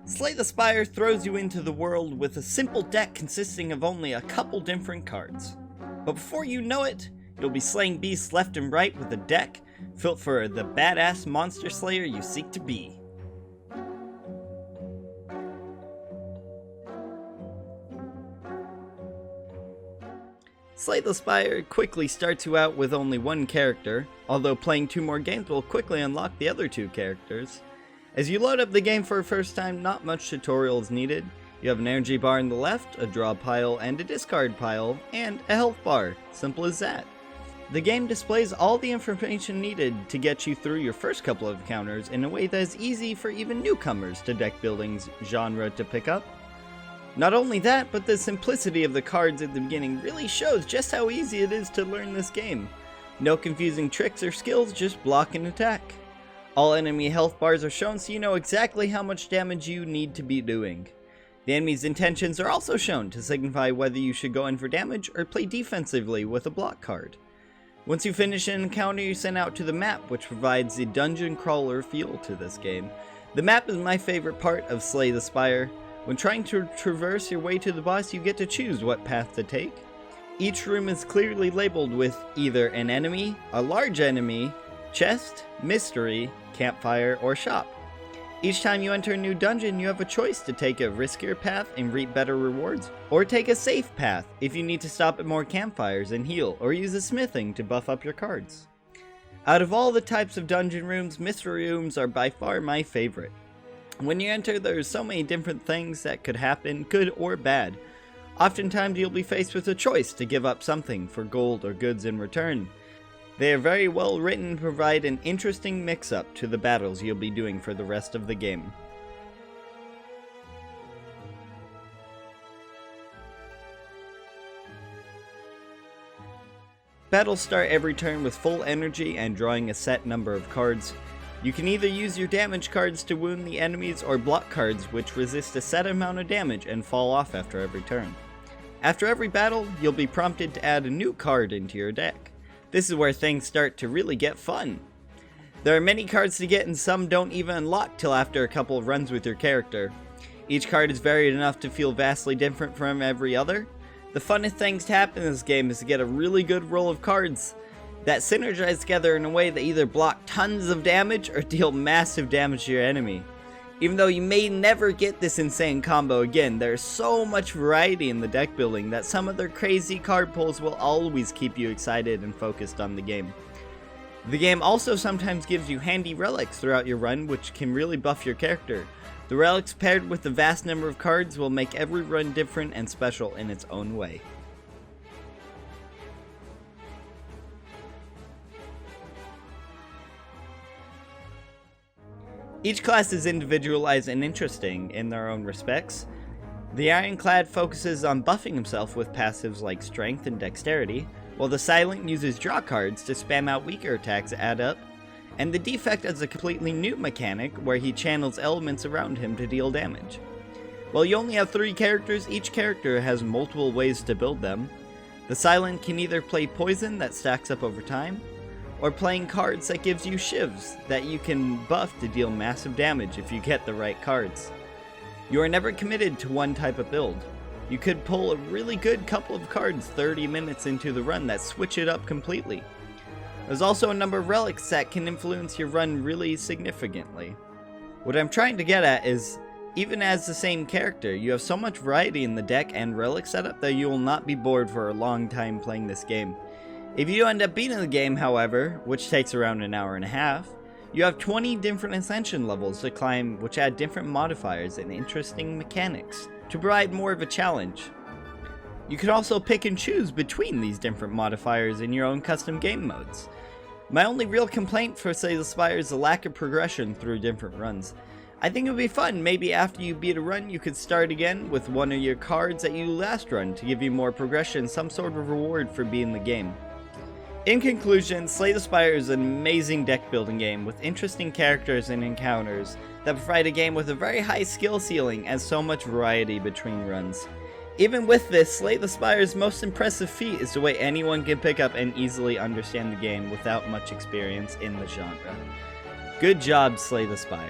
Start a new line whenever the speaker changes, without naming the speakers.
Slay the Spire throws you into the world with a simple deck consisting of only a couple different cards. But before you know it, you'll be slaying beasts left and right with a deck built for the badass monster slayer you seek to be. Slay the Spire quickly starts you out with only one character, although playing 2 more games will quickly unlock the other 2 characters. As you load up the game for the first time, not much tutorial is needed. You have an energy bar on the left, a draw pile and a discard pile, and a health bar. Simple as that. The game displays all the information needed to get you through your first couple of encounters in a way that is easy for even newcomers to deck building's genre to pick up. Not only that, but the simplicity of the cards at the beginning really shows just how easy it is to learn this game. No confusing tricks or skills, just block and attack. All enemy health bars are shown so you know exactly how much damage you need to be doing. The enemy's intentions are also shown to signify whether you should go in for damage or play defensively with a block card. Once you finish an encounter, you're sent out to the map, which provides the dungeon crawler feel to this game. The map is my favorite part of Slay the Spire. When trying to traverse your way to the boss, you get to choose what path to take. Each room is clearly labeled with either an enemy, a large enemy, chest, mystery, campfire, or shop. Each time you enter a new dungeon, you have a choice to take a riskier path and reap better rewards, or take a safe path if you need to stop at more campfires and heal, or use a smithing to buff up your cards. Out of all the types of dungeon rooms, mystery rooms are by far my favorite. When you enter, there's so many different things that could happen, good or bad. Oftentimes you'll be faced with a choice to give up something for gold or goods in return. They are very well written and provide an interesting mix-up to the battles you'll be doing for the rest of the game. Battles start every turn with full energy and drawing a set number of cards. You can either use your damage cards to wound the enemies or block cards which resist a set amount of damage and fall off after every turn. After every battle, you'll be prompted to add a new card into your deck. This is where things start to really get fun. There are many cards to get and some don't even unlock till after a couple of runs with your character. Each card is varied enough to feel vastly different from every other. The funnest things to happen in this game is to get a really good roll of cards that synergize together in a way that either block tons of damage or deal massive damage to your enemy. Even though you may never get this insane combo again, there's so much variety in the deck building that some of their crazy card pulls will always keep you excited and focused on the game. The game also sometimes gives you handy relics throughout your run which can really buff your character. The relics paired with the vast number of cards will make every run different and special in its own way. Each class is individualized and interesting in their own respects. The Ironclad focuses on buffing himself with passives like Strength and Dexterity, while the Silent uses draw cards to spam out weaker attacks that add up, and the Defect has a completely new mechanic where he channels elements around him to deal damage. While you only have 3 characters, each character has multiple ways to build them. The Silent can either play Poison that stacks up over time, or playing cards that gives you shivs that you can buff to deal massive damage if you get the right cards. You are never committed to one type of build. You could pull a really good couple of cards 30 minutes into the run that switch it up completely. There's also a number of relics that can influence your run really significantly. What I'm trying to get at is, even as the same character, you have so much variety in the deck and relic setup that you will not be bored for a long time playing this game. If you end up beating the game, however, which takes around an hour and a half, you have 20 different ascension levels to climb which add different modifiers and interesting mechanics to provide more of a challenge. You can also pick and choose between these different modifiers in your own custom game modes. My only real complaint for Slay the Spire is the lack of progression through different runs. I think it would be fun, maybe after you beat a run you could start again with one of your cards that you last run to give you more progression, some sort of reward for beating the game. In conclusion, Slay the Spire is an amazing deck building game with interesting characters and encounters that provide a game with a very high skill ceiling and so much variety between runs. Even with this, Slay the Spire's most impressive feat is the way anyone can pick up and easily understand the game without much experience in the genre. Good job, Slay the Spire.